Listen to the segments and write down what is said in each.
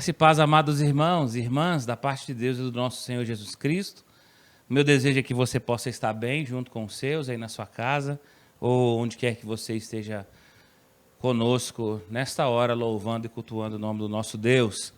Graça e paz, amados irmãos e irmãs, da parte de Deus e do nosso Senhor Jesus Cristo. O meu desejo é que você possa estar bem junto com os seus aí na sua casa, ou onde quer que você esteja conosco nesta hora, louvando e cultuando o nome do nosso Deus.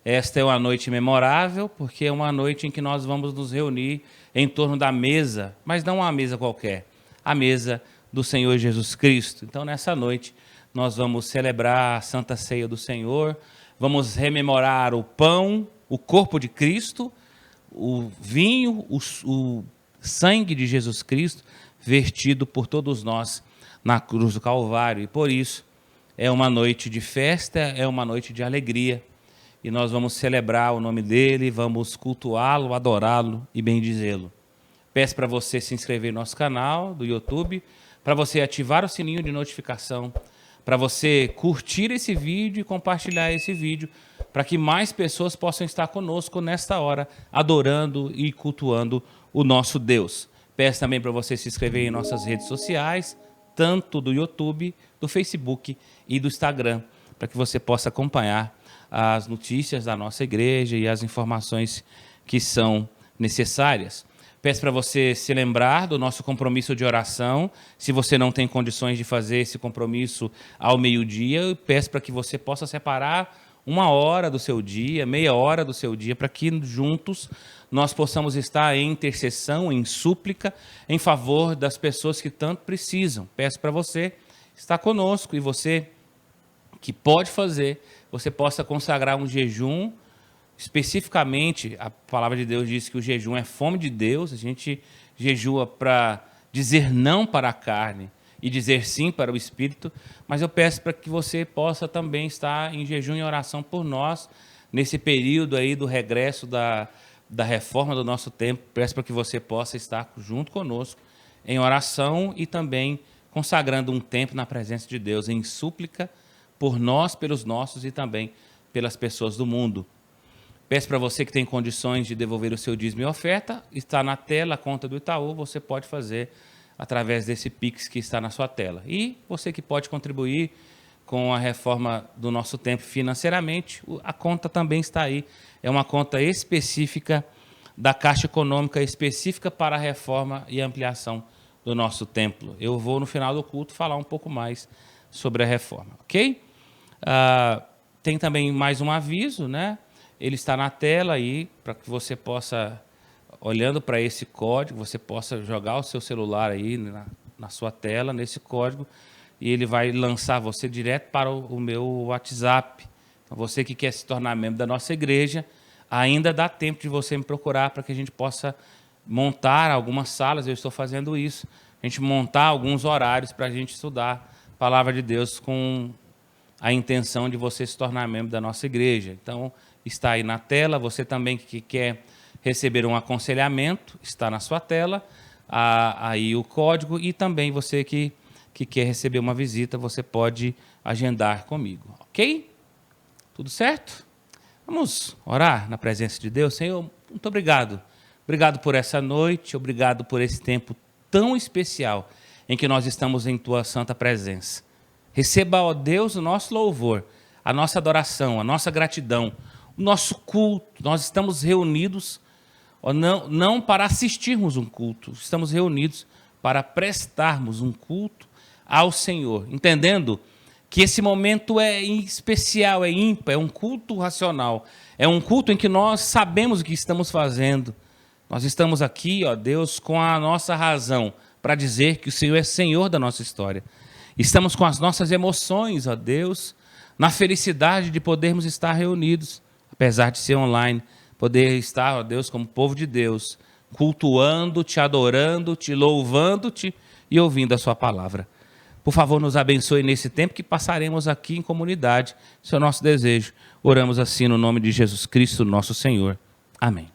Esta é uma noite memorável, porque é uma noite em que nós vamos nos reunir em torno da mesa, mas não uma mesa qualquer, a mesa do Senhor Jesus Cristo. Então, nessa noite, nós vamos celebrar a Santa Ceia do Senhor, vamos rememorar o pão, o corpo de Cristo, o vinho, o sangue de Jesus Cristo, vertido por todos nós na cruz do Calvário. E por isso, é uma noite de festa, é uma noite de alegria. E nós vamos celebrar o nome dele, vamos cultuá-lo, adorá-lo e bendizê-lo. Peço para você se inscrever no nosso canal do YouTube, para você ativar o sininho de notificação, para você curtir esse vídeo e compartilhar esse vídeo, para que mais pessoas possam estar conosco nesta hora, adorando e cultuando o nosso Deus. Peço também para você se inscrever em nossas redes sociais, tanto do YouTube, do Facebook e do Instagram, para que você possa acompanhar as notícias da nossa igreja e as informações que são necessárias. Peço para você se lembrar do nosso compromisso de oração. Se você não tem condições de fazer esse compromisso ao meio-dia, eu peço para que você possa separar uma hora do seu dia, meia hora do seu dia, para que juntos nós possamos estar em intercessão, em súplica, em favor das pessoas que tanto precisam. Peço para você estar conosco e você que pode fazer, você possa consagrar um jejum. Especificamente, a palavra de Deus diz que o jejum é fome de Deus, a gente jejua para dizer não para a carne e dizer sim para o Espírito, mas eu peço para que você possa também estar em jejum e oração por nós, nesse período aí do regresso da reforma do nosso tempo. Peço para que você possa estar junto conosco em oração e também consagrando um tempo na presença de Deus, em súplica por nós, pelos nossos e também pelas pessoas do mundo. Peço para você que tem condições de devolver o seu dízimo e oferta, está na tela a conta do Itaú, você pode fazer através desse Pix que está na sua tela. E você que pode contribuir com a reforma do nosso tempo financeiramente, a conta também está aí. É uma conta específica da Caixa Econômica, específica para a reforma e ampliação do nosso templo. Eu vou, no final do culto, falar um pouco mais sobre a reforma, ok? Tem também mais um aviso, né? Ele está na tela aí, para que você possa, olhando para esse código, você possa jogar o seu celular aí na sua tela, nesse código, e ele vai lançar você direto para o meu WhatsApp. Então, você que quer se tornar membro da nossa igreja, ainda dá tempo de você me procurar para que a gente possa montar algumas salas, eu estou fazendo isso, a gente montar alguns horários para a gente estudar a palavra de Deus com a intenção de você se tornar membro da nossa igreja. Então, está aí na tela. Você também que quer receber um aconselhamento, está na sua tela, aí o código, e também você que quer receber uma visita, você pode agendar comigo, ok? Tudo certo? Vamos orar na presença de Deus. Senhor, muito obrigado. Obrigado por essa noite, obrigado por esse tempo tão especial em que nós estamos em Tua santa presença. Receba, ó Deus, o nosso louvor, a nossa adoração, a nossa gratidão, o nosso culto. Nós estamos reunidos não para assistirmos um culto, estamos reunidos para prestarmos um culto ao Senhor, entendendo que esse momento é especial, é ímpar, é um culto racional, é um culto em que nós sabemos o que estamos fazendo. Nós estamos aqui, ó Deus, com a nossa razão para dizer que o Senhor é Senhor da nossa história. Estamos com as nossas emoções, ó Deus, na felicidade de podermos estar reunidos, apesar de ser online, poder estar, ó Deus, como povo de Deus, cultuando-te, adorando-te, louvando-te e ouvindo a sua palavra. Por favor, nos abençoe nesse tempo que passaremos aqui em comunidade. Esse é o nosso desejo. Oramos assim no nome de Jesus Cristo, nosso Senhor. Amém.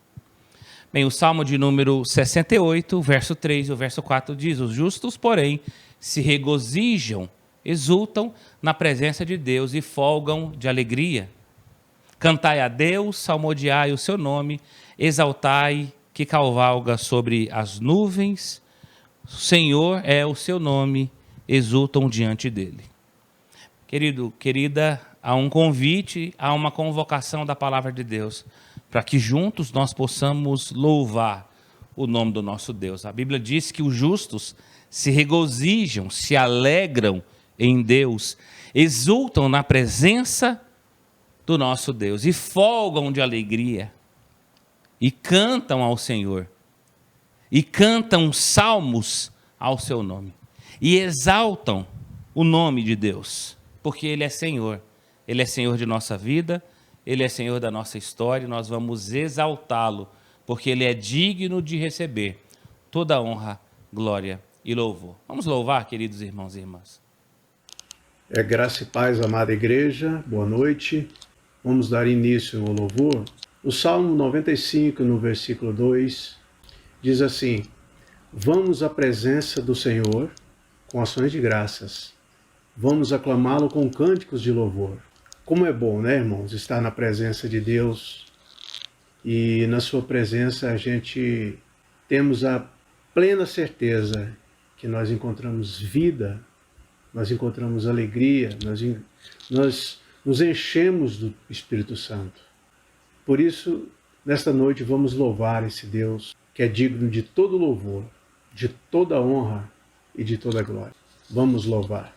Bem, o Salmo de número 68, o verso 3 e o verso 4 diz: os justos, porém, se regozijam, exultam na presença de Deus e folgam de alegria. Cantai a Deus, salmodiai o seu nome, exaltai que cavalga sobre as nuvens. O Senhor é o seu nome, exultam diante dele. Querido, querida, a um convite, a uma convocação da palavra de Deus, para que juntos nós possamos louvar o nome do nosso Deus. A Bíblia diz que os justos se regozijam, se alegram em Deus, exultam na presença do nosso Deus e folgam de alegria e cantam ao Senhor e cantam salmos ao seu nome e exaltam o nome de Deus, porque Ele é Senhor. Ele é Senhor de nossa vida, Ele é Senhor da nossa história, e nós vamos exaltá-lo, porque Ele é digno de receber toda honra, glória e louvor. Vamos louvar, queridos irmãos e irmãs. Graça e paz, amada igreja, boa noite. Vamos dar início ao louvor. O Salmo 95, no versículo 2, diz assim: vamos à presença do Senhor com ações de graças. Vamos aclamá-lo com cânticos de louvor. Como é bom, né, irmãos, estar na presença de Deus, e na sua presença a gente temos a plena certeza que nós encontramos vida, nós encontramos alegria, nós nos enchemos do Espírito Santo. Por isso, nesta noite vamos louvar esse Deus que é digno de todo louvor, de toda honra e de toda glória. Vamos louvar.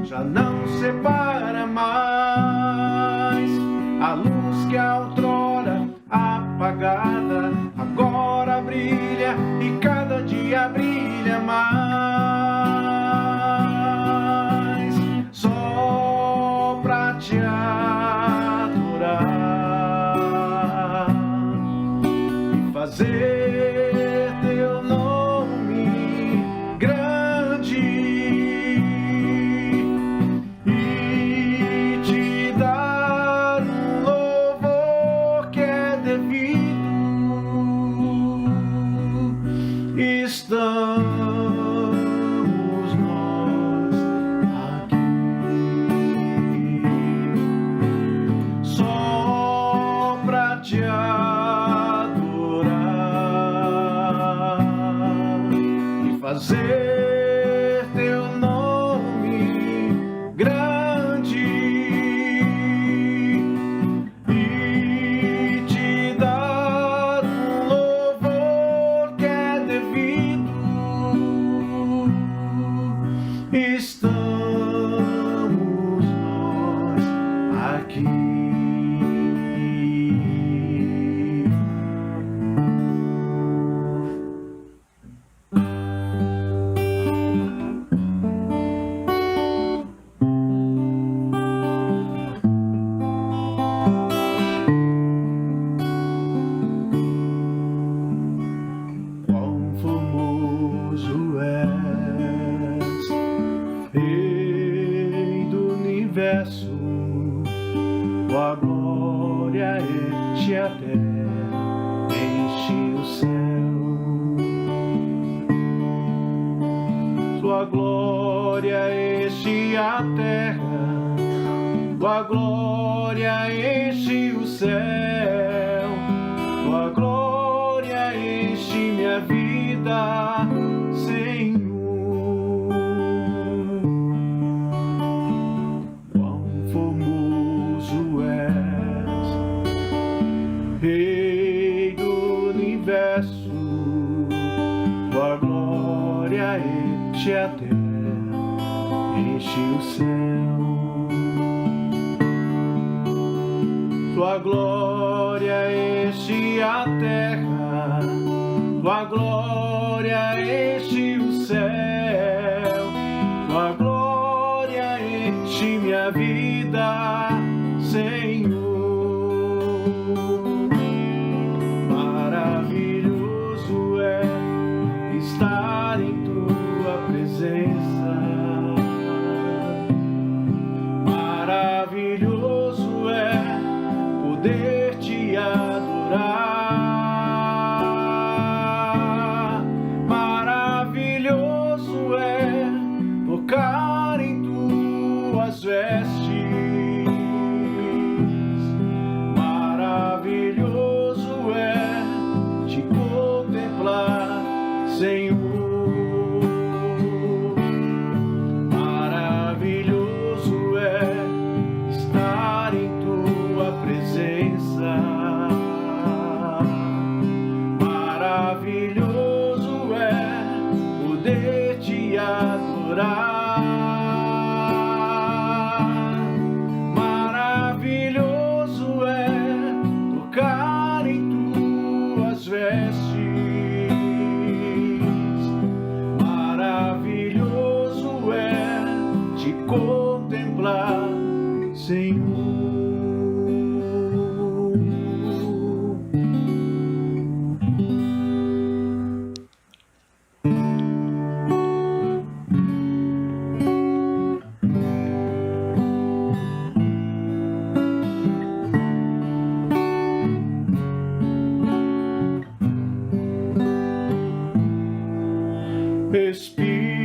Já não separa mais a luz que outrora apagada agora brilha e cada dia brilha mais. Só pra te adorar e fazer teu nome grande. Estamos nós aqui só pra te adorar e fazer teu nome grande e te dar um louvor que é devido. Estamos nós aqui. Quão famoso és, Rei do universo, tua glória enche a terra, enche o céu. Tua glória enche a terra, tua glória enche o céu. Tua glória enche minha vida, enche o céu. Tua glória enche a terra, tua glória enche o céu, tua glória enche minha vida, Senhor. Maravilhoso é estar em tua presença, maravilhoso é poder te adorar, maravilhoso é tocar em tuas vestes, maravilhoso é te contemplar, Senhor. Maravilhoso é estar em tua presença, maravilhoso é poder te adorar, maravilhoso é tocar em tuas vestes, maravilhoso é te contemplar, Senhor.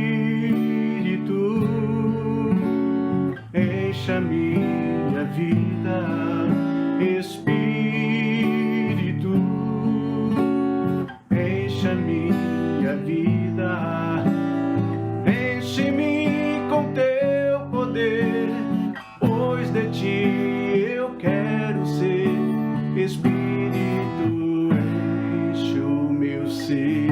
Espírito, encha minha vida, Espírito, encha minha vida, enche-me com teu poder, pois de ti eu quero ser. Espírito, enche o meu ser.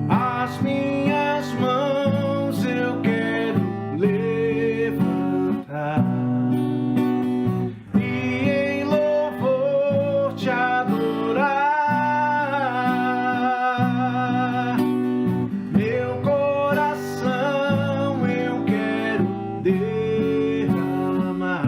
As minhas mãos eu quero levantar e em louvor te adorar. Meu coração eu quero derramar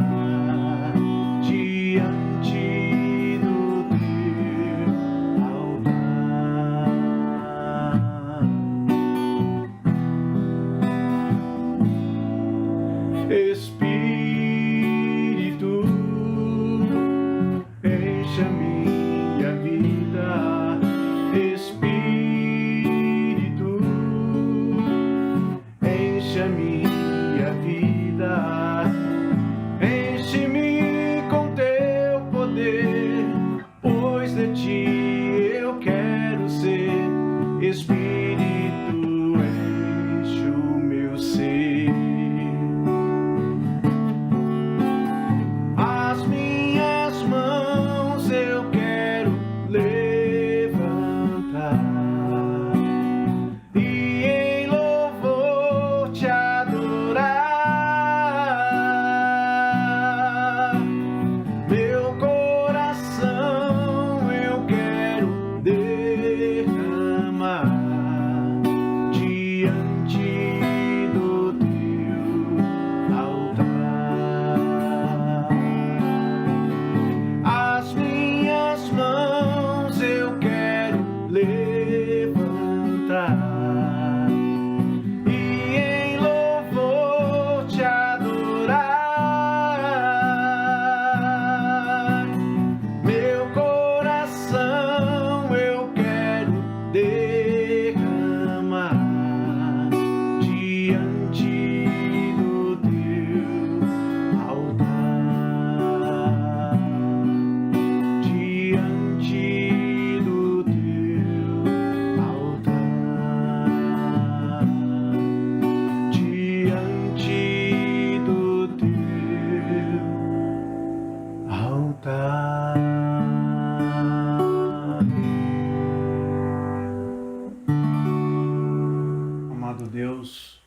amado Deus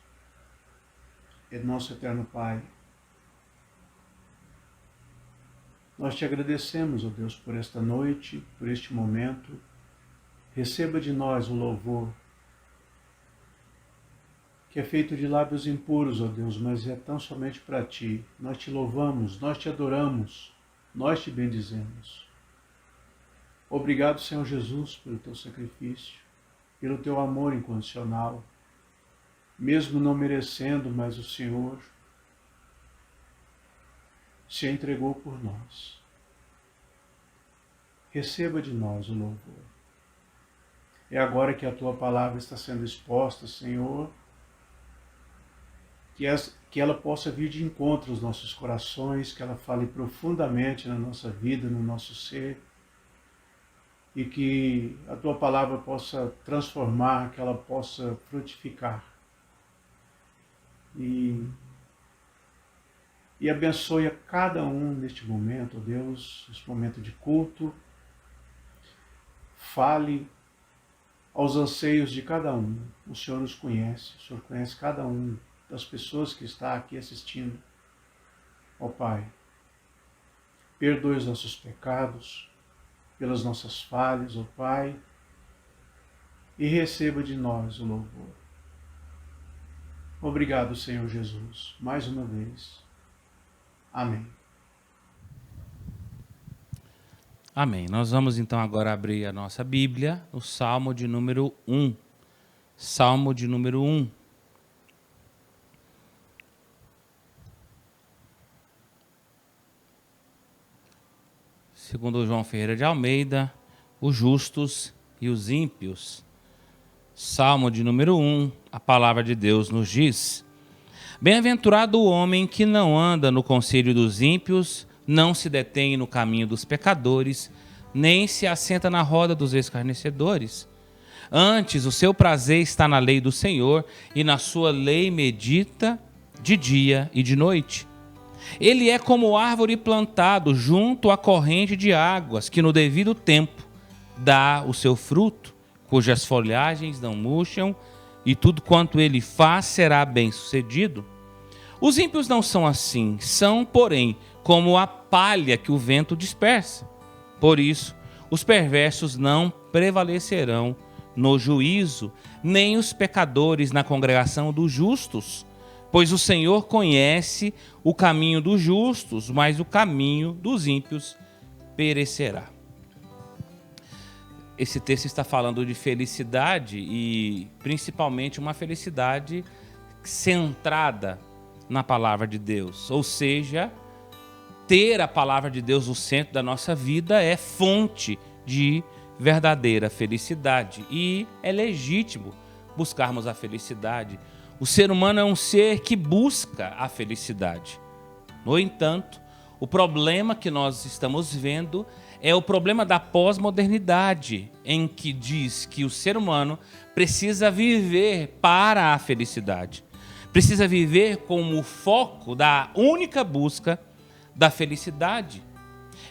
e nosso eterno Pai, nós te agradecemos, ó Deus, por esta noite, por este momento. Receba de nós o louvor, que é feito de lábios impuros, ó Deus, mas é tão somente para ti. Nós te louvamos, nós te adoramos, nós te bendizemos. Obrigado, Senhor Jesus, pelo teu sacrifício, pelo teu amor incondicional, mesmo não merecendo, mas o Senhor se entregou por nós. Receba de nós o louvor. É agora que a tua palavra está sendo exposta, Senhor, que ela possa vir de encontro aos nossos corações, que ela fale profundamente na nossa vida, no nosso ser, e que a tua palavra possa transformar, que ela possa frutificar. E abençoe a cada um neste momento, ó Deus, neste momento de culto. Fale aos anseios de cada um. O Senhor nos conhece, o Senhor conhece cada um das pessoas que está aqui assistindo. Ó Pai, perdoe os nossos pecados, pelas nossas falhas, ó Pai, e receba de nós o louvor. Obrigado, Senhor Jesus, mais uma vez. Amém. Amém. Nós vamos então agora abrir a nossa Bíblia, o Salmo de número 1. Salmo de número 1. Segundo João Ferreira de Almeida, os justos e os ímpios. Salmo de número 1, a palavra de Deus nos diz: Bem-aventurado o homem que não anda no conselho dos ímpios, não se detém no caminho dos pecadores, nem se assenta na roda dos escarnecedores. Antes, o seu prazer está na lei do Senhor, e na sua lei medita de dia e de noite. Ele é como árvore plantado junto à corrente de águas, que no devido tempo dá o seu fruto, cujas folhagens não murcham, e tudo quanto ele faz será bem-sucedido. Os ímpios não são assim, são, porém, como a palha que o vento dispersa. Por isso, os perversos não prevalecerão no juízo, nem os pecadores na congregação dos justos. Pois o Senhor conhece o caminho dos justos, mas o caminho dos ímpios perecerá. Esse texto está falando de felicidade e principalmente uma felicidade centrada na palavra de Deus. Ou seja, ter a palavra de Deus no centro da nossa vida é fonte de verdadeira felicidade. E é legítimo buscarmos a felicidade. O ser humano é um ser que busca a felicidade. No entanto, o problema que nós estamos vendo é o problema da pós-modernidade, em que diz que o ser humano precisa viver para a felicidade. Precisa viver como o foco da única busca da felicidade.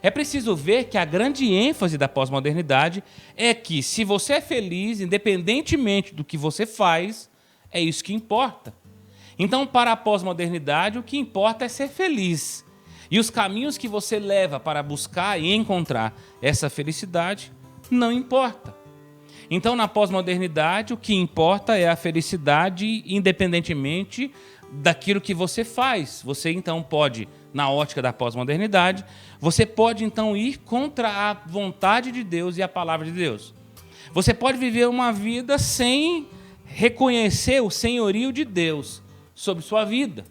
É preciso ver que a grande ênfase da pós-modernidade é que se você é feliz, independentemente do que você faz, é isso que importa. Então, para a pós-modernidade, o que importa é ser feliz. E os caminhos que você leva para buscar e encontrar essa felicidade não importa. Então, na pós-modernidade, o que importa é a felicidade independentemente daquilo que você faz. Você, então, pode, na ótica da pós-modernidade, você pode, então, ir contra a vontade de Deus e a palavra de Deus. Você pode viver uma vida sem reconhecer o senhorio de Deus sobre sua vida.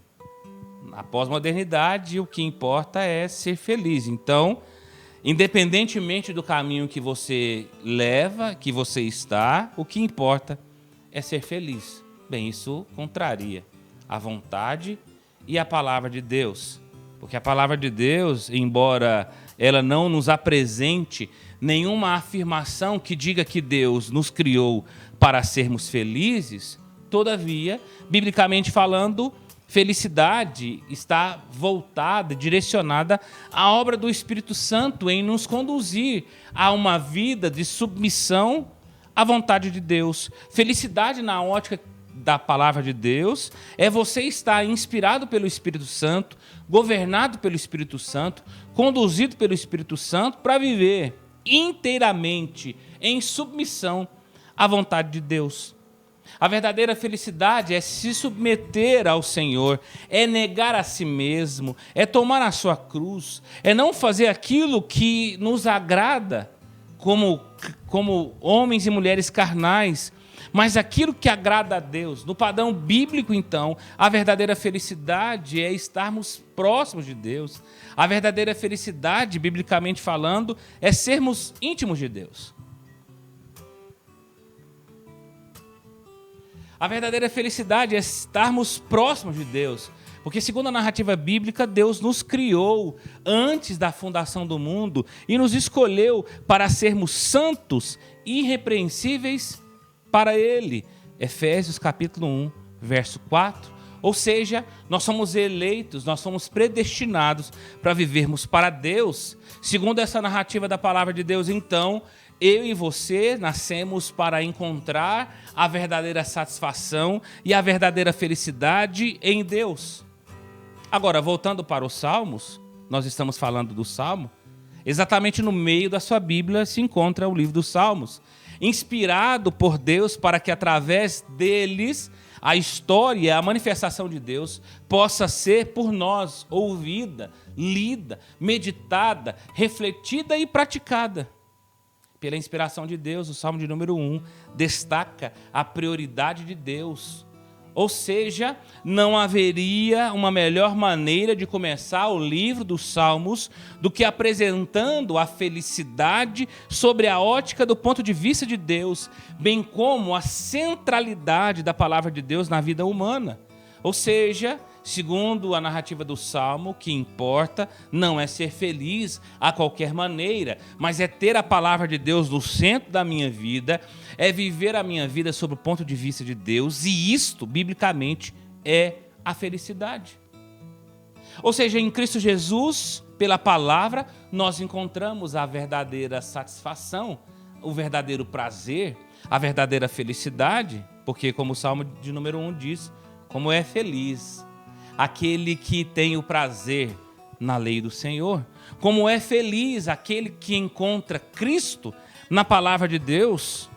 Na pós-modernidade, o que importa é ser feliz. Então, independentemente do caminho que você leva, que você está, o que importa é ser feliz. Bem, isso contraria a vontade e a palavra de Deus. Porque a palavra de Deus, embora ela não nos apresente nenhuma afirmação que diga que Deus nos criou para sermos felizes, todavia, biblicamente falando, felicidade está voltada, direcionada à obra do Espírito Santo em nos conduzir a uma vida de submissão à vontade de Deus. Felicidade na ótica da palavra de Deus é você estar inspirado pelo Espírito Santo, governado pelo Espírito Santo, conduzido pelo Espírito Santo para viver inteiramente em submissão à vontade de Deus. A verdadeira felicidade é se submeter ao Senhor, é negar a si mesmo, é tomar a sua cruz, é não fazer aquilo que nos agrada como homens e mulheres carnais, mas aquilo que agrada a Deus. No padrão bíblico, então, a verdadeira felicidade é estarmos próximos de Deus. A verdadeira felicidade, biblicamente falando, é sermos íntimos de Deus. A verdadeira felicidade é estarmos próximos de Deus, porque segundo a narrativa bíblica, Deus nos criou antes da fundação do mundo e nos escolheu para sermos santos, irrepreensíveis para Ele. Efésios capítulo 1, verso 4. Ou seja, nós somos eleitos, nós somos predestinados para vivermos para Deus. Segundo essa narrativa da palavra de Deus, então, eu e você nascemos para encontrar a verdadeira satisfação e a verdadeira felicidade em Deus. Agora, voltando para os Salmos, nós estamos falando do Salmo, exatamente no meio da sua Bíblia se encontra o livro dos Salmos, inspirado por Deus para que através deles a história, a manifestação de Deus possa ser por nós ouvida, lida, meditada, refletida e praticada. Pela inspiração de Deus, o Salmo de número 1 destaca a prioridade de Deus. Ou seja, não haveria uma melhor maneira de começar o livro dos Salmos do que apresentando a felicidade sobre a ótica do ponto de vista de Deus, bem como a centralidade da palavra de Deus na vida humana. Ou seja, segundo a narrativa do Salmo, o que importa não é ser feliz a qualquer maneira, mas é ter a palavra de Deus no centro da minha vida, é viver a minha vida sob o ponto de vista de Deus, e isto, biblicamente, é a felicidade. Ou seja, em Cristo Jesus, pela palavra, nós encontramos a verdadeira satisfação, o verdadeiro prazer, a verdadeira felicidade, porque como o Salmo de número 1 diz, como é feliz aquele que tem o prazer na lei do Senhor. Como é feliz aquele que encontra Cristo na palavra de Deus.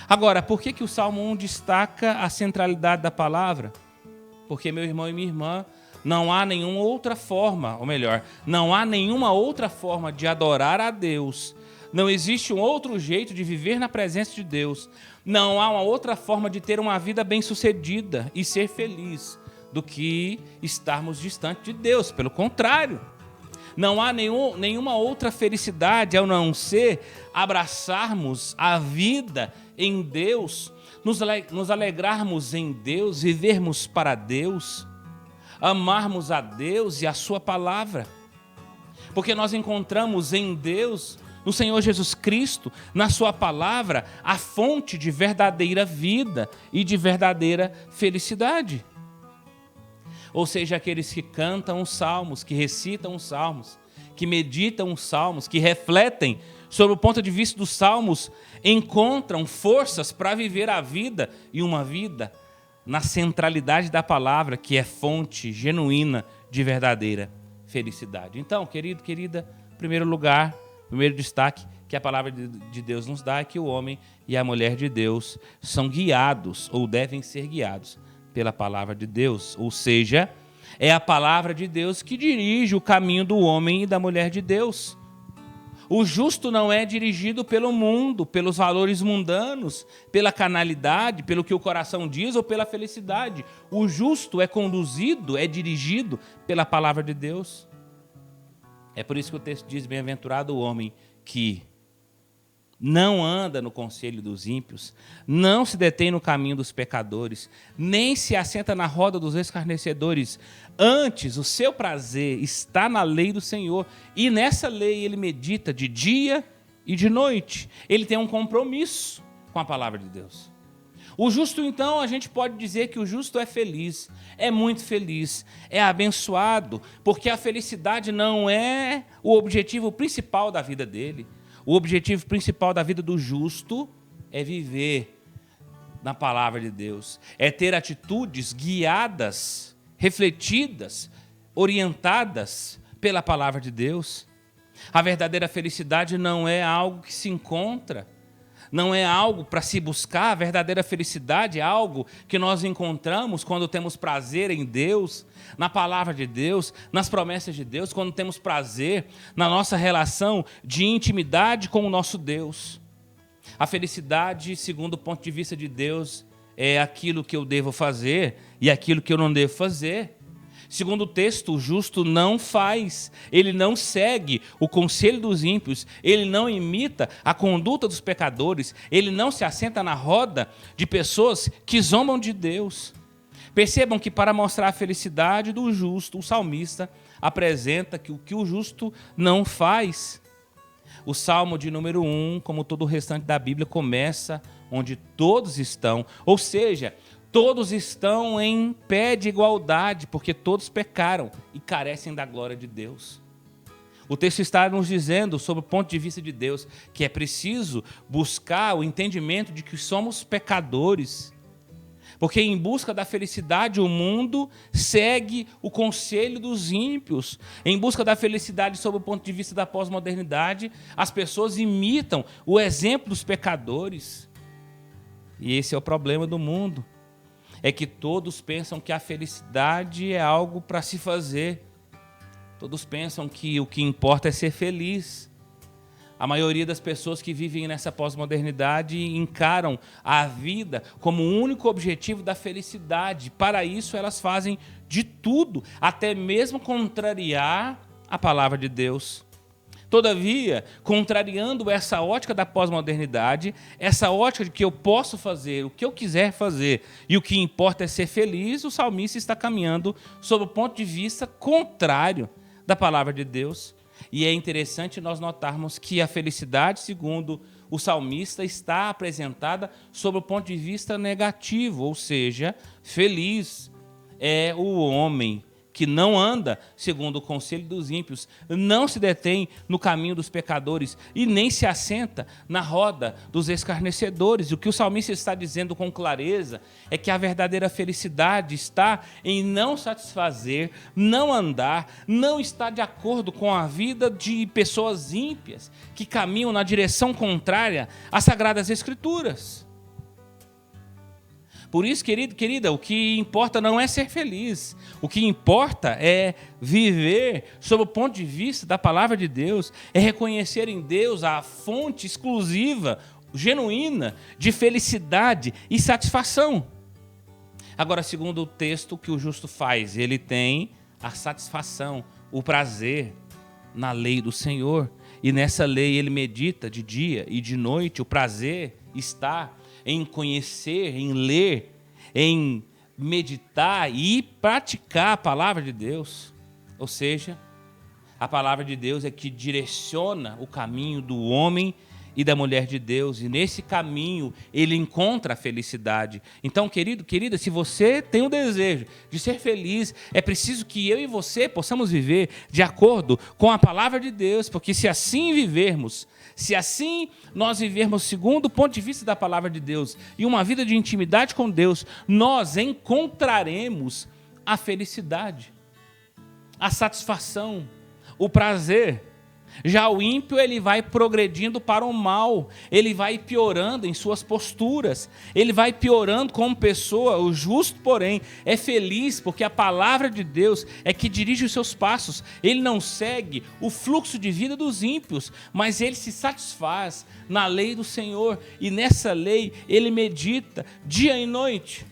Agora, por que o Salmo 1 destaca a centralidade da palavra? Porque, meu irmão e minha irmã, não há nenhuma outra forma, ou melhor, não há nenhuma outra forma de adorar a Deus. Não existe um outro jeito de viver na presença de Deus. Não há uma outra forma de ter uma vida bem-sucedida e ser feliz do que estarmos distante de Deus. Pelo contrário, não há nenhuma outra felicidade ao não ser abraçarmos a vida em Deus, nos alegrarmos em Deus, vivermos para Deus, amarmos a Deus e a sua palavra. Porque nós encontramos em Deus, no Senhor Jesus Cristo, na sua palavra, a fonte de verdadeira vida e de verdadeira felicidade. Ou seja, aqueles que cantam os salmos, que recitam os salmos, que meditam os salmos, que refletem sobre o ponto de vista dos salmos, encontram forças para viver a vida e uma vida na centralidade da palavra, que é fonte genuína de verdadeira felicidade. Então, querido, querida, em primeiro lugar, primeiro destaque que a palavra de Deus nos dá é que o homem e a mulher de Deus são guiados ou devem ser guiados pela palavra de Deus, ou seja, é a palavra de Deus que dirige o caminho do homem e da mulher de Deus. O justo não é dirigido pelo mundo, pelos valores mundanos, pela carnalidade, pelo que o coração diz ou pela felicidade. O justo é conduzido, é dirigido pela palavra de Deus. É por isso que o texto diz, bem-aventurado o homem que não anda no conselho dos ímpios, não se detém no caminho dos pecadores, nem se assenta na roda dos escarnecedores. Antes, o seu prazer está na lei do Senhor, e nessa lei ele medita de dia e de noite. Ele tem um compromisso com a palavra de Deus. O justo, então, a gente pode dizer que o justo é feliz, é muito feliz, é abençoado, porque a felicidade não é o objetivo principal da vida dele. O objetivo principal da vida do justo é viver na palavra de Deus. É ter atitudes guiadas, refletidas, orientadas pela palavra de Deus. A verdadeira felicidade não é algo que se encontra, não é algo para se buscar. A verdadeira felicidade é algo que nós encontramos quando temos prazer em Deus, na palavra de Deus, nas promessas de Deus, quando temos prazer na nossa relação de intimidade com o nosso Deus. A felicidade, segundo o ponto de vista de Deus, é aquilo que eu devo fazer e aquilo que eu não devo fazer. Segundo o texto, o justo não faz, ele não segue o conselho dos ímpios, ele não imita a conduta dos pecadores, ele não se assenta na roda de pessoas que zombam de Deus. Percebam que para mostrar a felicidade do justo, o salmista apresenta que o que o justo não faz. O Salmo de número 1, como todo o restante da Bíblia, começa onde todos estão, ou seja, todos estão em pé de igualdade, porque todos pecaram e carecem da glória de Deus. O texto está nos dizendo, sob o ponto de vista de Deus, que é preciso buscar o entendimento de que somos pecadores, porque em busca da felicidade o mundo segue o conselho dos ímpios. Em busca da felicidade sob o ponto de vista da pós-modernidade, as pessoas imitam o exemplo dos pecadores. E esse é o problema do mundo. É que todos pensam que a felicidade é algo para se fazer. Todos pensam que o que importa é ser feliz. A maioria das pessoas que vivem nessa pós-modernidade encaram a vida como o único objetivo da felicidade. Para isso, elas fazem de tudo, até mesmo contrariar a palavra de Deus. Todavia, contrariando essa ótica da pós-modernidade, essa ótica de que eu posso fazer o que eu quiser fazer e o que importa é ser feliz, o salmista está caminhando sob o ponto de vista contrário da palavra de Deus. E é interessante nós notarmos que a felicidade, segundo o salmista, está apresentada sob o ponto de vista negativo, ou seja, feliz é o homem que não anda segundo o conselho dos ímpios, não se detém no caminho dos pecadores e nem se assenta na roda dos escarnecedores. E o que o salmista está dizendo com clareza é que a verdadeira felicidade está em não satisfazer, não andar, não estar de acordo com a vida de pessoas ímpias que caminham na direção contrária às Sagradas Escrituras. Por isso, querido, querida, o que importa não é ser feliz. O que importa é viver sob o ponto de vista da palavra de Deus, é reconhecer em Deus a fonte exclusiva, genuína de felicidade e satisfação. Agora, segundo o texto, o que o justo faz? Ele tem a satisfação, o prazer na lei do Senhor. E nessa lei ele medita de dia e de noite. O prazer está em conhecer, em ler, em meditar e praticar a palavra de Deus. Ou seja, a palavra de Deus é que direciona o caminho do homem e da mulher de Deus, e nesse caminho ele encontra a felicidade. Então, querido, querida, se você tem o desejo de ser feliz, é preciso que eu e você possamos viver de acordo com a palavra de Deus, porque se assim vivermos, se assim nós vivermos segundo o ponto de vista da palavra de Deus e uma vida de intimidade com Deus, nós encontraremos a felicidade, a satisfação, o prazer. Já o ímpio, ele vai progredindo para o mal, ele vai piorando em suas posturas, ele vai piorando como pessoa. O justo, porém, é feliz porque a palavra de Deus é que dirige os seus passos. Ele não segue o fluxo de vida dos ímpios, mas ele se satisfaz na lei do Senhor, e nessa lei ele medita dia e noite.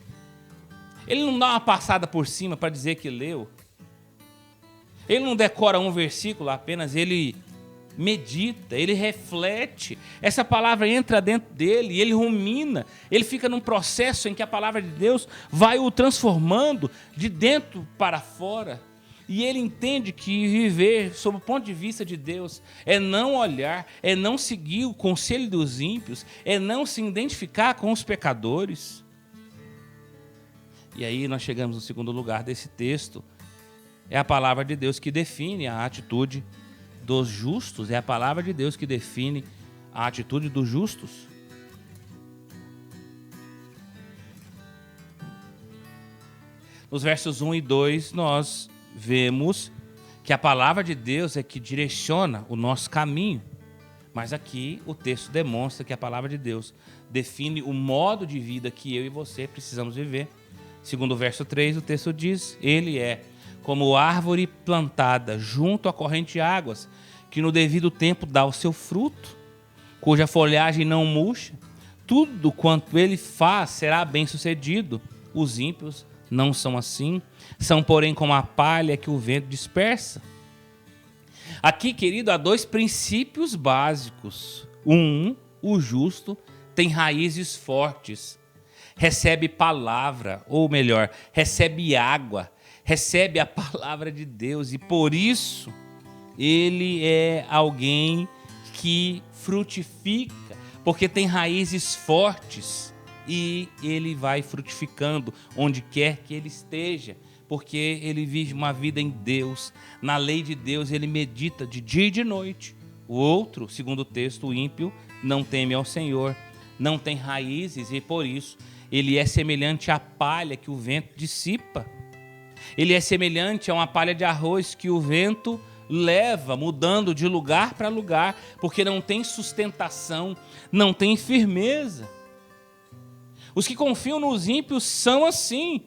Ele não dá uma passada por cima para dizer que leu, ele não decora um versículo apenas, ele medita, ele reflete, essa palavra entra dentro dele, ele rumina, ele fica num processo em que a palavra de Deus vai o transformando de dentro para fora, e ele entende que viver sob o ponto de vista de Deus é não olhar, é não seguir o conselho dos ímpios, é não se identificar com os pecadores. E aí nós chegamos no segundo lugar desse texto. É a palavra de Deus que define a atitude dos justos, é a palavra de Deus que define a atitude dos justos. Nos versos 1 e 2, nós vemos que a palavra de Deus é que direciona o nosso caminho. Mas aqui o texto demonstra que a palavra de Deus define o modo de vida que eu e você precisamos viver. Segundo o verso 3, o texto diz: ele é como árvore plantada junto à corrente de águas, que no devido tempo dá o seu fruto, cuja folhagem não murcha. Tudo quanto ele faz será bem sucedido. Os ímpios não são assim, são porém como a palha que o vento dispersa. Aqui, querido, há dois princípios básicos. O justo tem raízes fortes, recebe palavra, ou melhor, recebe água, recebe a palavra de Deus, e por isso ele é alguém que frutifica, porque tem raízes fortes e ele vai frutificando onde quer que ele esteja, porque ele vive uma vida em Deus, na lei de Deus, ele medita de dia e de noite. O outro, segundo o texto, o ímpio, não teme ao Senhor, não tem raízes, e por isso ele é semelhante à palha que o vento dissipa. Ele é semelhante a uma palha de arroz que o vento leva, mudando de lugar para lugar, porque não tem sustentação, não tem firmeza. Os que confiam nos ímpios são assim.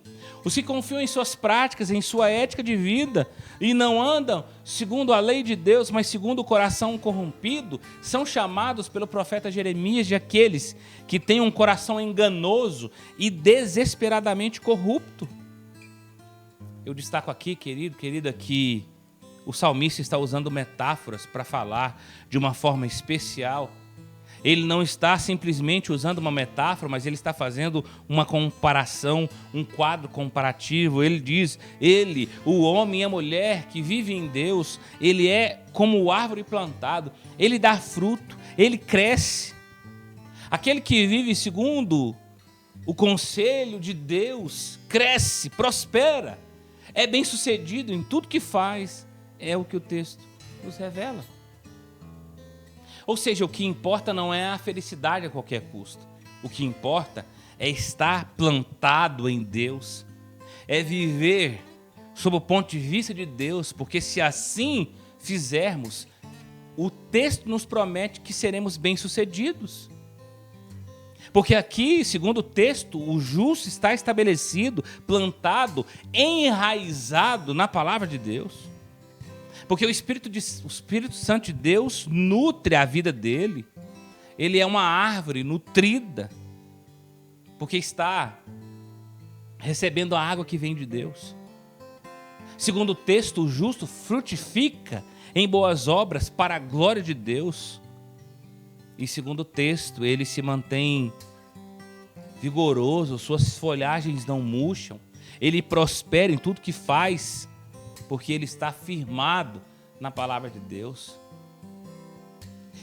Os que confiam em suas práticas, em sua ética de vida, e não andam segundo a lei de Deus, mas segundo o coração corrompido, são chamados pelo profeta Jeremias de aqueles que têm um coração enganoso e desesperadamente corrupto. Eu destaco aqui, querido, querida, que o salmista está usando metáforas para falar de uma forma especial. Ele não está simplesmente usando uma metáfora, mas ele está fazendo uma comparação, um quadro comparativo. Ele diz, o homem e a mulher que vivem em Deus, ele é como o árvore plantado, ele dá fruto, ele cresce. Aquele que vive segundo o conselho de Deus, cresce, prospera, é bem-sucedido em tudo que faz, é o que o texto nos revela. Ou seja, o que importa não é a felicidade a qualquer custo. O que importa é estar plantado em Deus, é viver sob o ponto de vista de Deus, porque se assim fizermos, o texto nos promete que seremos bem-sucedidos. Porque aqui, segundo o texto, o justo está estabelecido, plantado, enraizado na palavra de Deus. Porque o Espírito Santo de Deus nutre a vida dele. Ele é uma árvore nutrida, porque está recebendo a água que vem de Deus. Segundo o texto, o justo frutifica em boas obras para a glória de Deus. E segundo o texto, ele se mantém vigoroso, suas folhagens não murcham, ele prospera em tudo que faz, porque ele está firmado na palavra de Deus.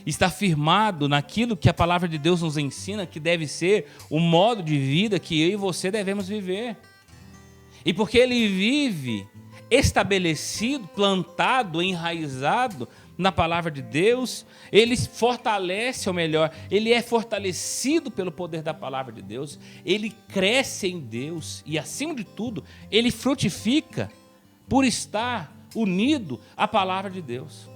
Está firmado naquilo que a palavra de Deus nos ensina, que deve ser o modo de vida que eu e você devemos viver. E porque ele vive estabelecido, plantado, enraizado na palavra de Deus, ele fortalece, ou melhor, ele é fortalecido pelo poder da palavra de Deus, ele cresce em Deus e, acima de tudo, ele frutifica por estar unido à palavra de Deus.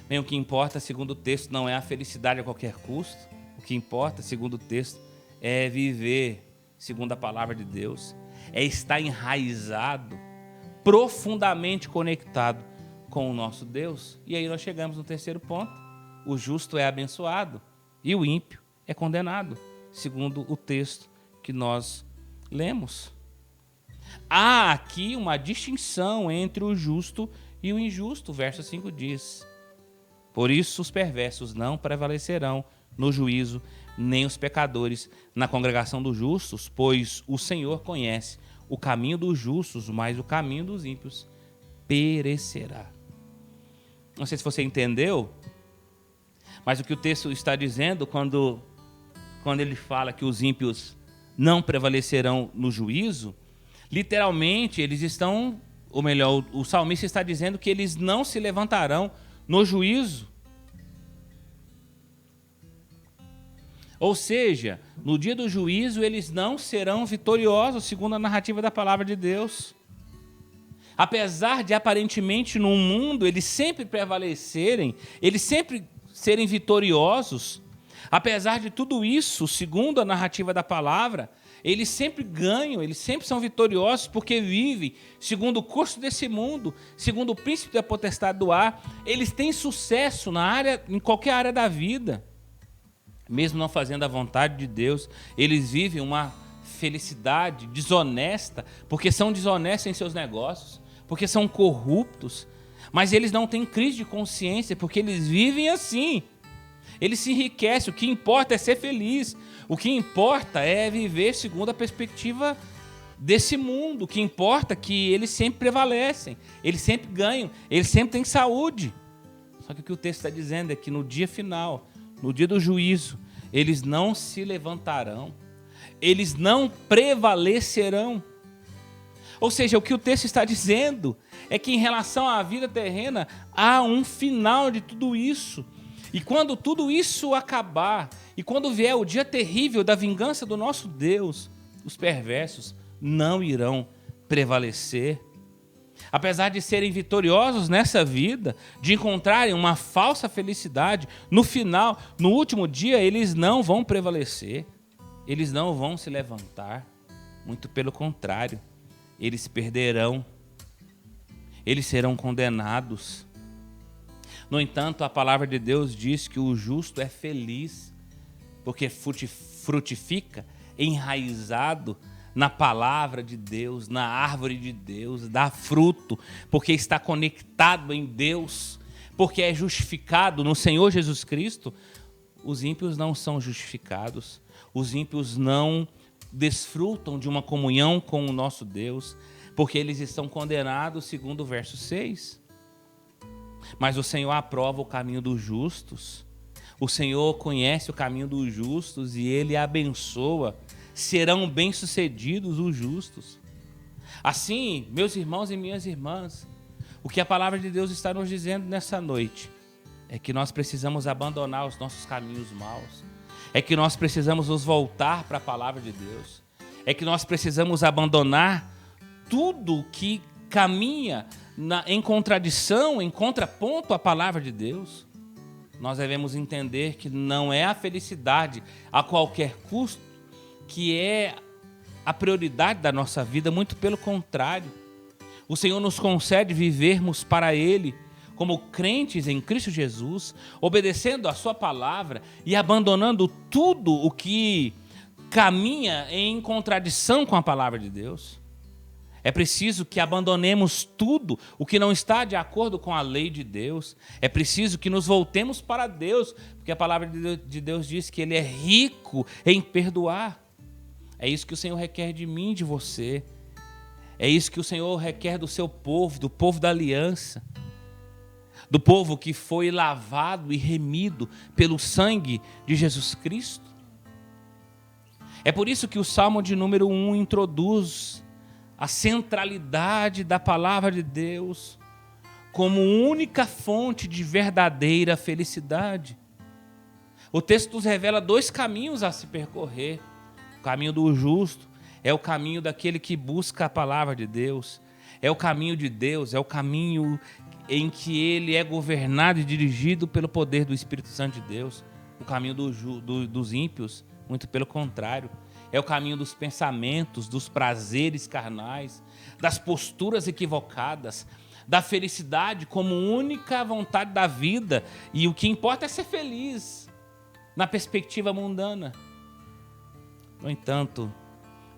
Bem, o que importa, segundo o texto, não é a felicidade a qualquer custo. O que importa, segundo o texto, é viver segundo a palavra de Deus, é estar enraizado, profundamente conectado com o nosso Deus. E aí nós chegamos no terceiro ponto. O justo é abençoado e o ímpio é condenado, segundo o texto que nós lemos. Há aqui uma distinção entre o justo e o injusto. O verso 5 diz: por isso os perversos não prevalecerão no juízo, nem os pecadores na congregação dos justos, pois o Senhor conhece o caminho dos justos, mas o caminho dos ímpios perecerá. Não sei se você entendeu, mas o que o texto está dizendo quando ele fala que os ímpios não prevalecerão no juízo, literalmente eles estão, ou melhor, o salmista está dizendo que eles não se levantarão no juízo. Ou seja, no dia do juízo eles não serão vitoriosos, segundo a narrativa da palavra de Deus. Apesar de aparentemente no mundo eles sempre prevalecerem, eles sempre serem vitoriosos, apesar de tudo isso, segundo a narrativa da palavra, eles sempre ganham, eles sempre são vitoriosos porque vivem segundo o curso desse mundo, segundo o príncipe da potestade do ar. Eles têm sucesso em qualquer área da vida, mesmo não fazendo a vontade de Deus. Eles vivem uma felicidade desonesta, porque são desonestos em seus negócios, porque são corruptos, mas eles não têm crise de consciência, porque eles vivem assim. Eles se enriquecem, o que importa é ser feliz, o que importa é viver segundo a perspectiva desse mundo, o que importa é que eles sempre prevalecem, eles sempre ganham, eles sempre têm saúde. Só que o que o texto está dizendo é que no dia final, no dia do juízo, eles não se levantarão, eles não prevalecerão. Ou seja, o que o texto está dizendo é que em relação à vida terrena, há um final de tudo isso. E quando tudo isso acabar, e quando vier o dia terrível da vingança do nosso Deus, os perversos não irão prevalecer. Apesar de serem vitoriosos nessa vida, de encontrarem uma falsa felicidade, no final, no último dia, eles não vão prevalecer, eles não vão se levantar, muito pelo contrário, eles perderão, eles serão condenados. No entanto, a palavra de Deus diz que o justo é feliz, porque frutifica enraizado na palavra de Deus, na árvore de Deus, dá fruto, porque está conectado em Deus, porque é justificado no Senhor Jesus Cristo. Os ímpios não são justificados, os ímpios não desfrutam de uma comunhão com o nosso Deus, porque eles estão condenados, segundo o verso 6. Mas o Senhor aprova o caminho dos justos, o Senhor conhece o caminho dos justos e Ele abençoa, serão bem-sucedidos os justos. Assim, meus irmãos e minhas irmãs, o que a palavra de Deus está nos dizendo nessa noite é que nós precisamos abandonar os nossos caminhos maus, é que nós precisamos nos voltar para a palavra de Deus, é que nós precisamos abandonar tudo que caminha em contradição, em contraponto à palavra de Deus. Nós devemos entender que não é a felicidade a qualquer custo que é a prioridade da nossa vida, muito pelo contrário. O Senhor nos concede vivermos para Ele como crentes em Cristo Jesus, obedecendo a sua palavra e abandonando tudo o que caminha em contradição com a palavra de Deus. É preciso que abandonemos tudo o que não está de acordo com a lei de Deus. É preciso que nos voltemos para Deus, porque a palavra de Deus diz que Ele é rico em perdoar. É isso que o Senhor requer de mim e de você. É isso que o Senhor requer do seu povo, do povo da aliança, do povo que foi lavado e remido pelo sangue de Jesus Cristo. É por isso que o Salmo de número 1 introduz a centralidade da palavra de Deus como única fonte de verdadeira felicidade. O texto nos revela dois caminhos a se percorrer. O caminho do justo é o caminho daquele que busca a palavra de Deus, é o caminho de Deus, é o caminho em que ele é governado e dirigido pelo poder do Espírito Santo de Deus. O caminho dos ímpios, muito pelo contrário, é o caminho dos pensamentos, dos prazeres carnais, das posturas equivocadas, da felicidade como única vontade da vida. E o que importa é ser feliz na perspectiva mundana. No entanto,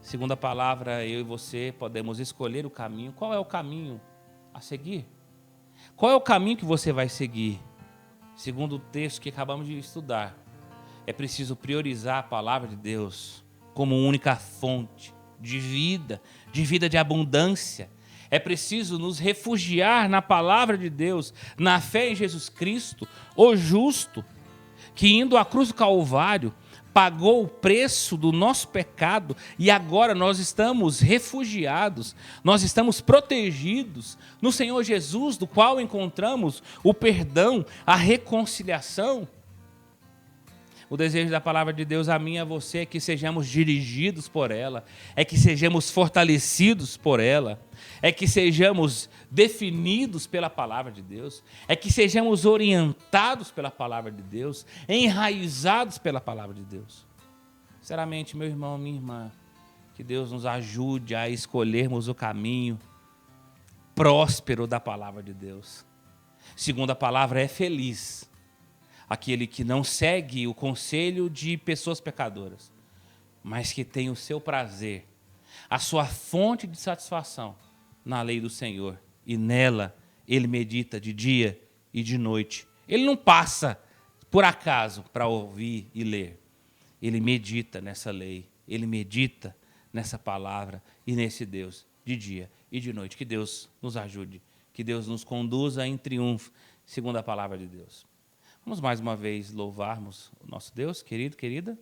segundo a palavra, eu e você podemos escolher o caminho. Qual é o caminho a seguir? Qual é o caminho que você vai seguir? Segundo o texto que acabamos de estudar, é preciso priorizar a palavra de Deus como única fonte de vida de abundância. É preciso nos refugiar na palavra de Deus, na fé em Jesus Cristo, o justo, que indo à cruz do Calvário, pagou o preço do nosso pecado e agora nós estamos refugiados, nós estamos protegidos no Senhor Jesus, do qual encontramos o perdão, a reconciliação. O desejo da palavra de Deus a mim e a você é que sejamos dirigidos por ela, é que sejamos fortalecidos por ela, é que sejamos definidos pela palavra de Deus, é que sejamos orientados pela palavra de Deus, enraizados pela palavra de Deus. Sinceramente, meu irmão, minha irmã, que Deus nos ajude a escolhermos o caminho próspero da palavra de Deus. Segunda palavra, é feliz aquele que não segue o conselho de pessoas pecadoras, mas que tem o seu prazer, a sua fonte de satisfação na lei do Senhor, e nela ele medita de dia e de noite. Ele não passa por acaso para ouvir e ler. Ele medita nessa lei, ele medita nessa palavra e nesse Deus de dia e de noite. Que Deus nos ajude, que Deus nos conduza em triunfo, segundo a palavra de Deus. Vamos mais uma vez louvarmos o nosso Deus, querido, querida.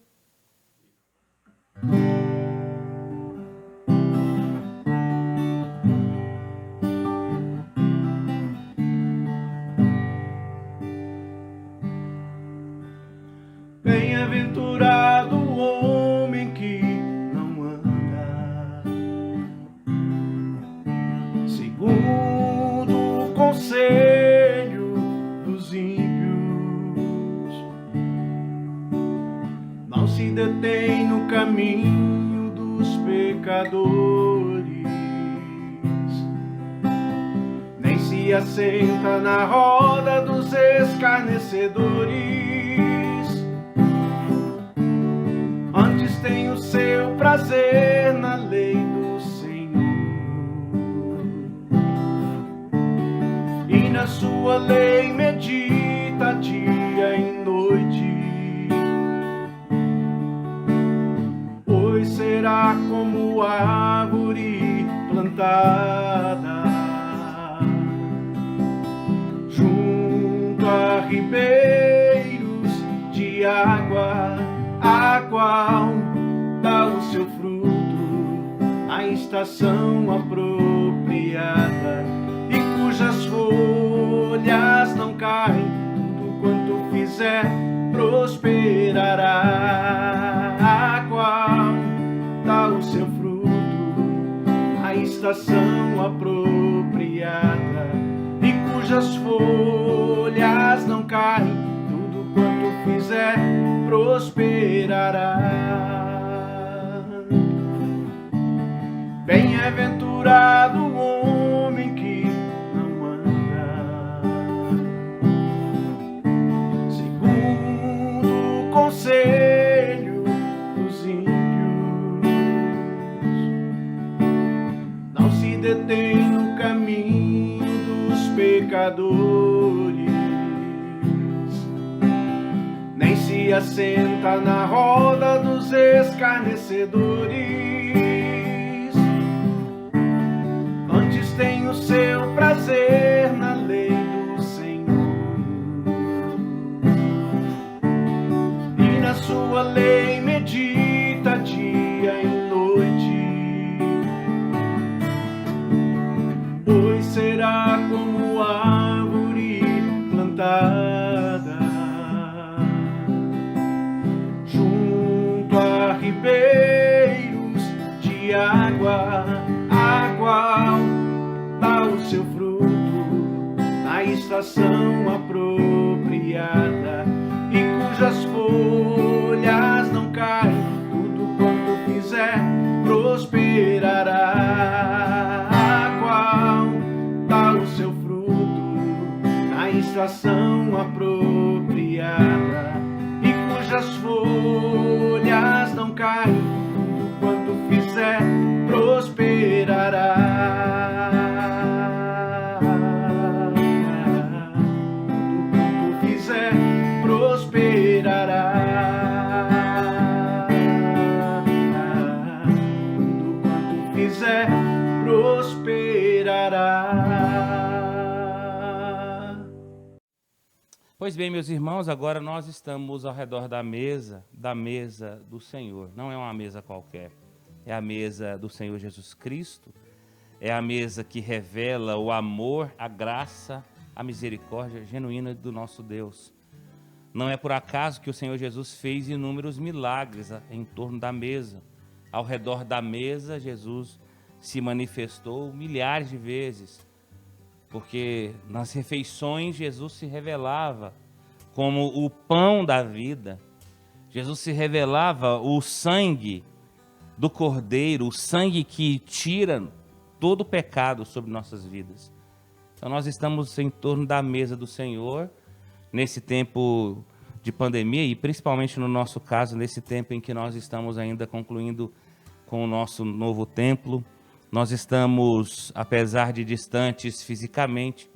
Bem-aventurado o homem que não anda segundo o conselho dos ímpios, não se detém no caminho dos pecadores, nem se assenta na roda dos escarnecedores. Antes tem o seu prazer na lei do Senhor, e na sua lei medita dia e noite. Pois será como árvore plantada junto a ribeiros de água, a qual dá o seu fruto na estação apropriada, e cujas folhas não caem, tudo quanto fizer prosperará, a qual dá o seu fruto na estação apropriada, e cujas folhas não caem, tudo quanto fizer prosperará. Bem-aventurado o homem que não anda segundo o conselho dos ímpios, não se detém no caminho dos pecadores, nem se assenta na roda dos escarnecedores. Antes tem o seu prazer na lei do Senhor, e na sua lei medita dia e noite. Pois será como árvore plantada junto a ribeiros de água, a qual dá o seu fruto na estação apropriada, e cujas folhas não caem, tudo quanto fizer prosperará, a qual dá o seu fruto na estação apropriada, e cujas folhas não caem, tudo quanto fizer prosperará. Tudo quanto fizer prosperará. Tudo quanto fizer prosperará. Pois bem, meus irmãos, agora nós estamos ao redor da mesa do Senhor. Não é uma mesa qualquer, é a mesa do Senhor Jesus Cristo, é a mesa que revela o amor, a graça, a misericórdia genuína do nosso Deus. Não é por acaso que o Senhor Jesus fez inúmeros milagres em torno da mesa. Ao redor da mesa, Jesus se manifestou milhares de vezes, porque nas refeições Jesus se revelava como o pão da vida. Jesus se revelava o sangue do Cordeiro, o sangue que tira todo o pecado sobre nossas vidas. Então nós estamos em torno da mesa do Senhor, nesse tempo de pandemia e principalmente no nosso caso, nesse tempo em que nós estamos ainda concluindo com o nosso novo templo. Nós estamos, apesar de distantes fisicamente,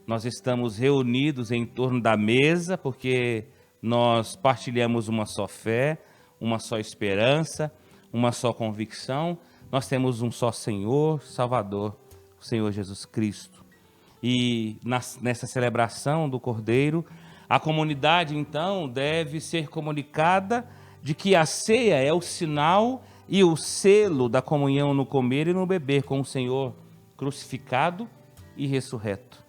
nós estamos reunidos em torno da mesa, porque nós partilhamos uma só fé, uma só esperança, uma só convicção. Nós temos um só Senhor, Salvador, o Senhor Jesus Cristo. E nessa celebração do Cordeiro, a comunidade, então, deve ser comunicada de que a ceia é o sinal e o selo da comunhão no comer e no beber com o Senhor crucificado e ressurreto.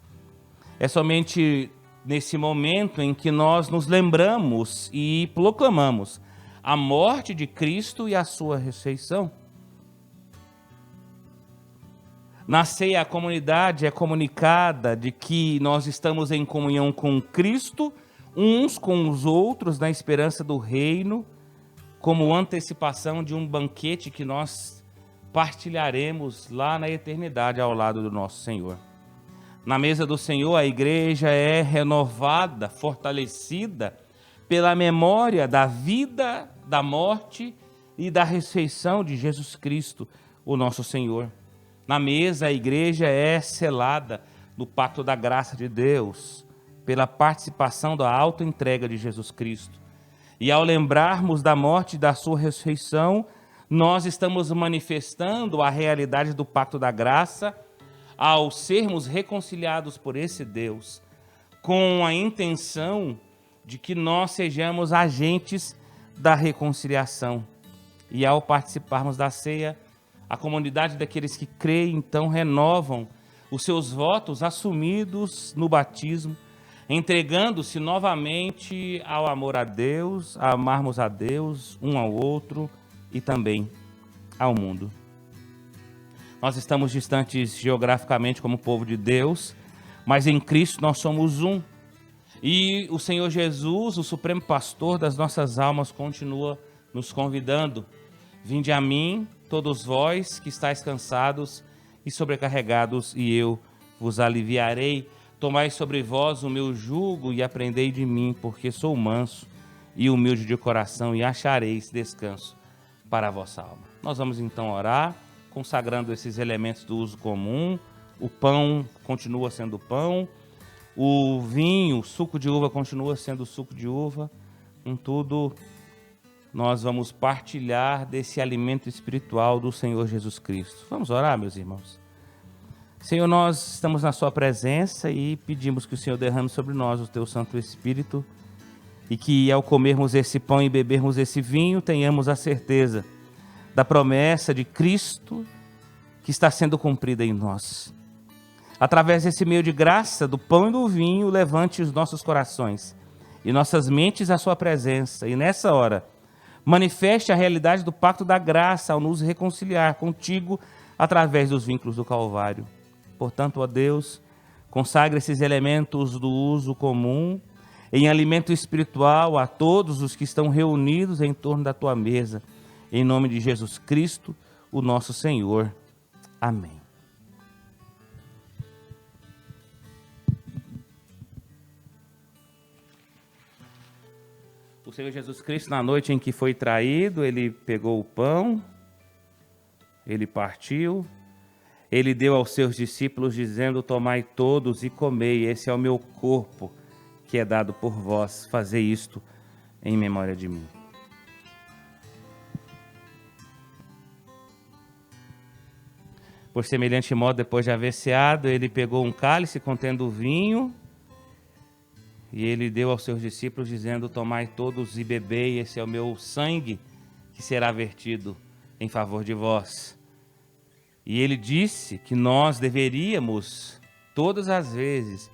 É somente nesse momento em que nós nos lembramos e proclamamos a morte de Cristo e a sua ressurreição. Na ceia, a comunidade é comunicada de que nós estamos em comunhão com Cristo, uns com os outros, na esperança do reino, como antecipação de um banquete que nós partilharemos lá na eternidade ao lado do nosso Senhor. Na mesa do Senhor, a igreja é renovada, fortalecida pela memória da vida, da morte e da ressurreição de Jesus Cristo, o nosso Senhor. Na mesa, a igreja é selada no pacto da graça de Deus, pela participação da autoentrega de Jesus Cristo. E ao lembrarmos da morte e da sua ressurreição, nós estamos manifestando a realidade do pacto da graça ao sermos reconciliados por esse Deus, com a intenção de que nós sejamos agentes da reconciliação. E ao participarmos da ceia, a comunidade daqueles que creem, então, renovam os seus votos assumidos no batismo, entregando-se novamente ao amor a Deus, a amarmos a Deus, um ao outro e também ao mundo. Nós estamos distantes geograficamente como povo de Deus, mas em Cristo nós somos um. E o Senhor Jesus, o Supremo Pastor das nossas almas, continua nos convidando. Vinde a mim, todos vós que estáis cansados e sobrecarregados, e eu vos aliviarei. Tomai sobre vós o meu jugo e aprendei de mim, porque sou manso e humilde de coração, e achareis descanso para a vossa alma. Nós vamos então orar, consagrando esses elementos do uso comum. O pão continua sendo pão, o vinho, o suco de uva continua sendo suco de uva. Contudo, nós vamos partilhar desse alimento espiritual do Senhor Jesus Cristo. Vamos orar, meus irmãos? Senhor, nós estamos na sua presença e pedimos que o Senhor derrame sobre nós o teu Santo Espírito e que ao comermos esse pão e bebermos esse vinho, tenhamos a certeza da promessa de Cristo que está sendo cumprida em nós. Através desse meio de graça, do pão e do vinho, levante os nossos corações e nossas mentes à sua presença. E nessa hora, manifeste a realidade do pacto da graça ao nos reconciliar contigo através dos vínculos do Calvário. Portanto, ó Deus, consagre esses elementos do uso comum em alimento espiritual a todos os que estão reunidos em torno da tua mesa. Em nome de Jesus Cristo, o nosso Senhor. Amém. O Senhor Jesus Cristo, na noite em que foi traído, ele pegou o pão, ele partiu, ele deu aos seus discípulos, dizendo: tomai todos e comei, esse é o meu corpo, que é dado por vós, fazei isto em memória de mim. Por semelhante modo, depois de haver ceado, ele pegou um cálice contendo vinho, e ele deu aos seus discípulos, dizendo: tomai todos e bebei, esse é o meu sangue, que será vertido em favor de vós. E ele disse que nós deveríamos, todas as vezes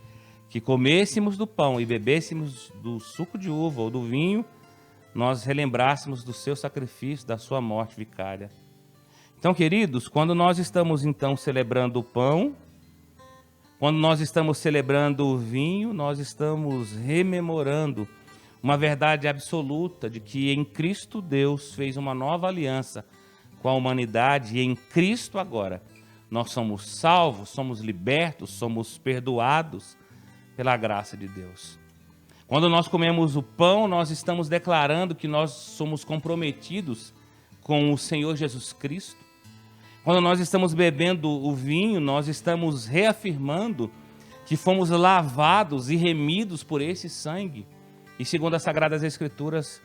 que comêssemos do pão e bebêssemos do suco de uva ou do vinho, nós relembrássemos do seu sacrifício, da sua morte vicária. Então, queridos, quando nós estamos então celebrando o pão, quando nós estamos celebrando o vinho, nós estamos rememorando uma verdade absoluta de que em Cristo Deus fez uma nova aliança com a humanidade e em Cristo agora nós somos salvos, somos libertos, somos perdoados pela graça de Deus. Quando nós comemos o pão, nós estamos declarando que nós somos comprometidos com o Senhor Jesus Cristo. Quando nós estamos bebendo o vinho, nós estamos reafirmando que fomos lavados e remidos por esse sangue. E segundo as Sagradas Escrituras,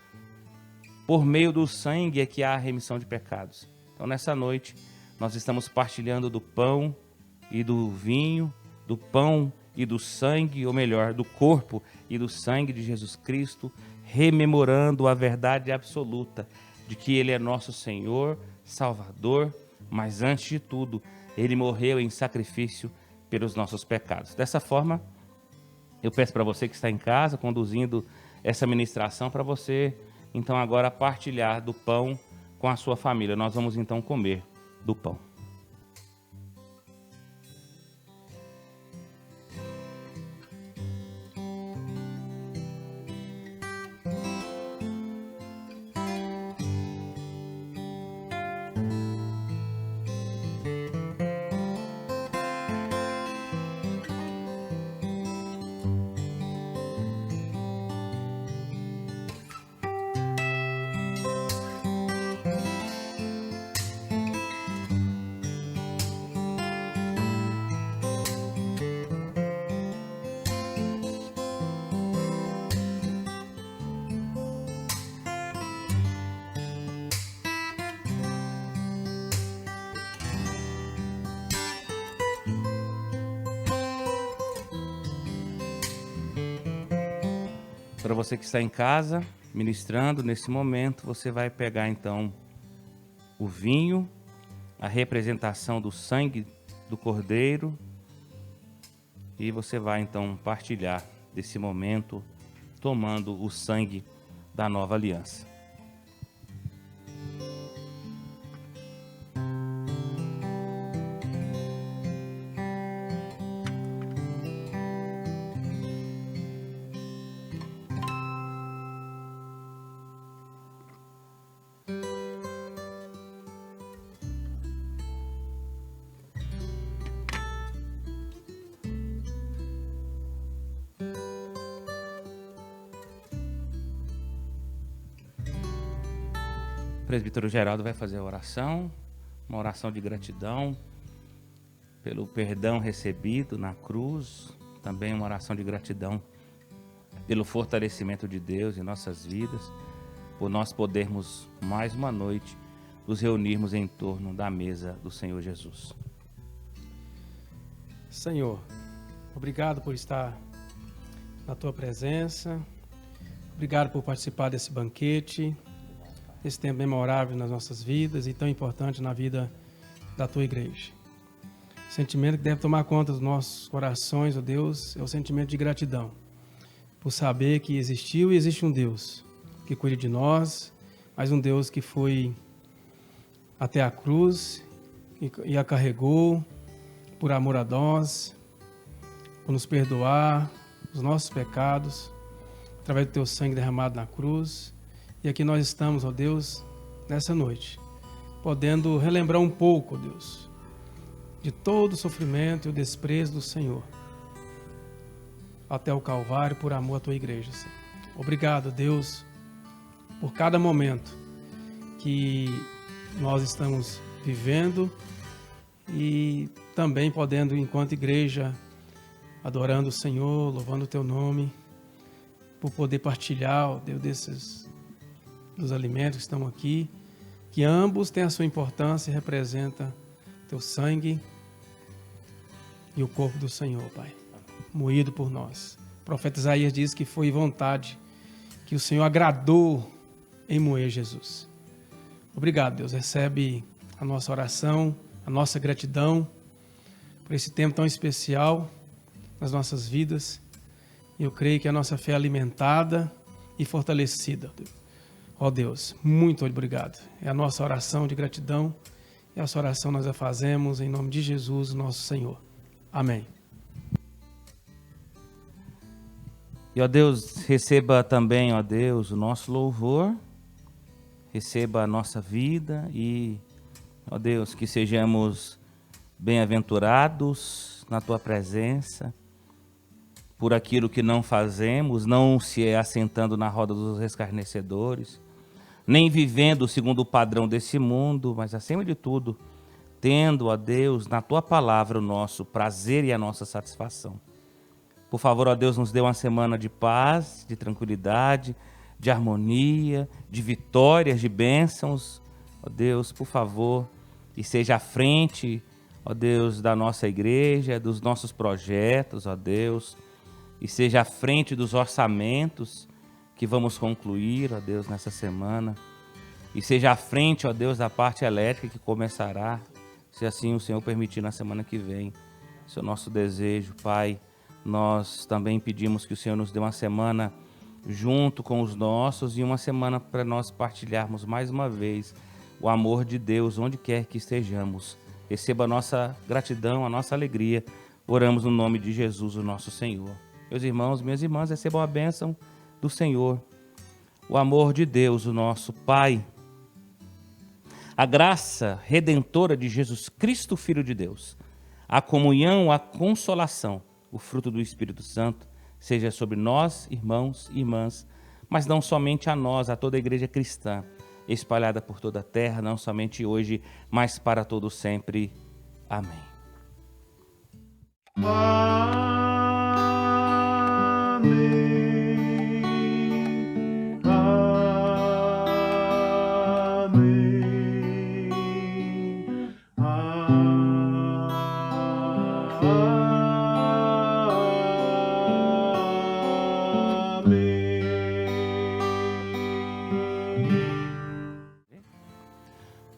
por meio do sangue é que há a remissão de pecados. Então nessa noite, nós estamos partilhando do pão e do vinho, do pão e do sangue, ou melhor, do corpo e do sangue de Jesus Cristo, rememorando a verdade absoluta de que Ele é nosso Senhor, Salvador, mas antes de tudo, Ele morreu em sacrifício pelos nossos pecados. Dessa forma, eu peço para você que está em casa, conduzindo essa ministração, para você, então, agora partilhar do pão com a sua família. Nós vamos, então, comer do pão. Para você que está em casa, ministrando, nesse momento, você vai pegar então o vinho, a representação do sangue do Cordeiro, e você vai então partilhar desse momento, tomando o sangue da nova aliança. O presbítero Geraldo vai fazer a oração, uma oração de gratidão pelo perdão recebido na cruz, também uma oração de gratidão pelo fortalecimento de Deus em nossas vidas, por nós podermos mais uma noite nos reunirmos em torno da mesa do Senhor Jesus. Senhor, obrigado por estar na Tua presença, obrigado por participar desse banquete, esse tempo memorável nas nossas vidas e tão importante na vida da Tua igreja. O sentimento que deve tomar conta dos nossos corações, ó Deus, é o sentimento de gratidão, por saber que existiu e existe um Deus que cuida de nós, mas um Deus que foi até a cruz e a carregou por amor a nós, por nos perdoar os nossos pecados, através do Teu sangue derramado na cruz. E aqui nós estamos, ó Deus, nessa noite, podendo relembrar um pouco, ó Deus, de todo o sofrimento e o desprezo do Senhor até o Calvário por amor à Tua igreja, Senhor. Obrigado, Deus, por cada momento que nós estamos vivendo e também podendo, enquanto igreja, adorando o Senhor, louvando o Teu nome, por poder partilhar, ó Deus, dos alimentos que estão aqui, que ambos têm a sua importância e representam Teu sangue e o corpo do Senhor, Pai, moído por nós. O profeta Isaías diz que foi vontade, que o Senhor agradou em moer Jesus. Obrigado, Deus. Recebe a nossa oração, a nossa gratidão por esse tempo tão especial nas nossas vidas Eu creio que a nossa fé é alimentada e fortalecida. Ó Deus, muito obrigado. É a nossa oração de gratidão. E essa oração nós a fazemos em nome de Jesus, nosso Senhor. Amém. E, ó Deus, receba também, ó Deus, o nosso louvor, receba a nossa vida e, ó Deus, que sejamos bem-aventurados na Tua presença, por aquilo que não fazemos, não se assentando na roda dos escarnecedores, nem vivendo segundo o padrão desse mundo, mas, acima de tudo, tendo, ó Deus, na Tua palavra o nosso prazer e a nossa satisfação. Por favor, ó Deus, nos dê uma semana de paz, de tranquilidade, de harmonia, de vitórias, de bênçãos. Ó Deus, por favor, e seja à frente, ó Deus, da nossa igreja, dos nossos projetos, ó Deus, e seja à frente dos orçamentos que vamos concluir, ó Deus, nessa semana. E seja à frente, ó Deus, da parte elétrica que começará, se assim o Senhor permitir, na semana que vem. Esse é o nosso desejo, Pai. Nós também pedimos que o Senhor nos dê uma semana junto com os nossos e uma semana para nós partilharmos mais uma vez o amor de Deus, onde quer que estejamos. Receba a nossa gratidão, a nossa alegria. Oramos no nome de Jesus, o nosso Senhor. Meus irmãos, minhas irmãs, recebam a bênção do Senhor, o amor de Deus, o nosso Pai, a graça redentora de Jesus Cristo, Filho de Deus, a comunhão, a consolação, o fruto do Espírito Santo, seja sobre nós, irmãos e irmãs, mas não somente a nós, a toda a igreja cristã, espalhada por toda a terra, não somente hoje, mas para todo sempre. Amém. Amém. Amém.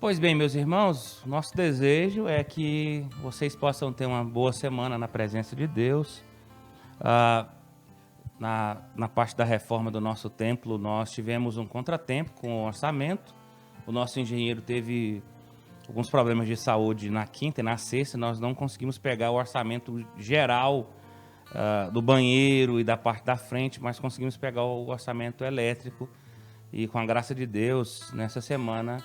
Pois bem, meus irmãos, nosso desejo é que vocês possam ter uma boa semana na presença de Deus. Na parte da reforma do nosso templo, nós tivemos um contratempo com o orçamento. O nosso engenheiro teve alguns problemas de saúde na quinta e na sexta. Nós não conseguimos pegar o orçamento geral do banheiro e da parte da frente, mas conseguimos pegar o orçamento elétrico. E com a graça de Deus, nessa semana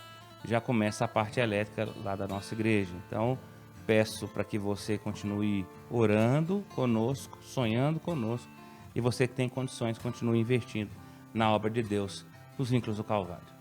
já começa a parte elétrica lá da nossa igreja. Então, peço para que você continue orando conosco, sonhando conosco, e você que tem condições, continue investindo na obra de Deus, nos vínculos do Calvário.